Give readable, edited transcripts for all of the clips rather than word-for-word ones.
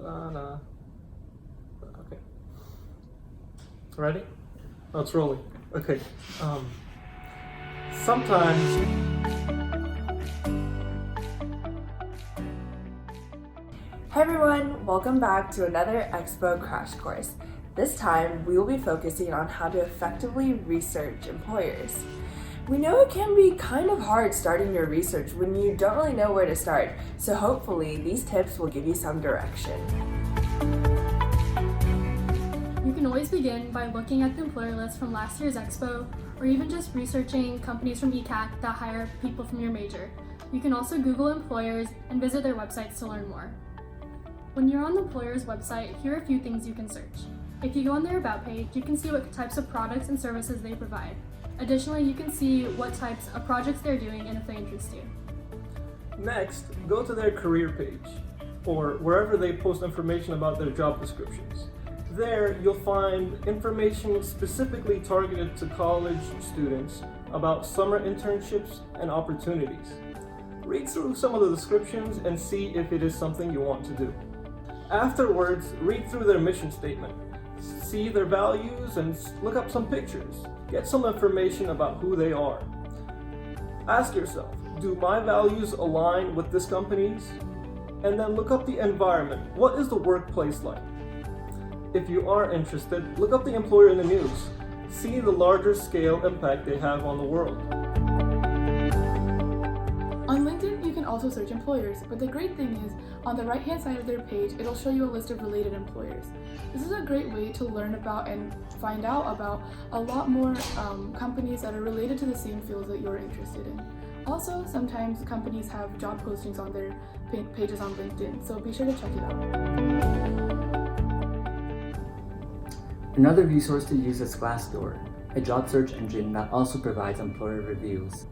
Okay. Ready? Oh, it's rolling. Okay. Sometimes. Hey everyone, welcome back to another Expo crash course. This time, we will be focusing on how to effectively research employers. We know it can be kind of hard starting your research when you don't really know where to start, so hopefully these tips will give you some direction. You can always begin by looking at the employer list from last year's Expo, or even just researching companies from ECAC that hire people from your major. You can also Google employers and visit their websites to learn more. When you're on the employer's website, here are a few things you can search. If you go on their About page, you can see what types of products and services they provide. Additionally, you can see what types of projects they're doing and if they interest you. Next, go to their career page, or wherever they post information about their job descriptions. There, you'll find information specifically targeted to college students about summer internships and opportunities. Read through some of the descriptions and see if it is something you want to do. Afterwards, read through their mission statement, see their values, and look up some pictures. Get some information about who they are. Ask yourself, do my values align with this company's? And then look up the environment. What is the workplace like? If you are interested, look up the employer in the news. See the larger scale impact they have on the world. On LinkedIn, you can also search employers, but the great thing is, on the right-hand side of their page, it'll show you a list of related employers. This is a great way to learn about and find out about a lot more companies that are related to the same fields that you're interested in. Also, sometimes companies have job postings on their pages on LinkedIn, so be sure to check it out. Another resource to use is Glassdoor, a job search engine that also provides employer reviews.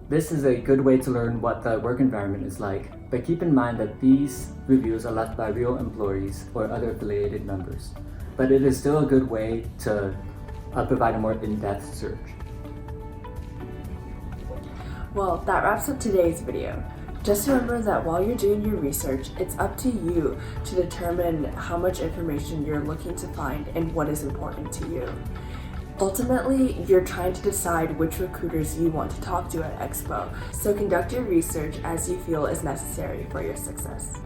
This is a good way to learn what the work environment is like, but keep in mind that these reviews are left by real employees or other affiliated members. But it is still a good way to provide a more in-depth search. Well, that wraps up today's video. Just remember that while you're doing your research, it's up to you to determine how much information you're looking to find and what is important to you. Ultimately, you're trying to decide which recruiters you want to talk to at Expo, so conduct your research as you feel is necessary for your success.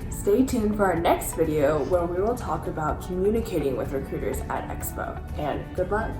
Stay tuned for our next video where we will talk about communicating with recruiters at Expo, and good luck!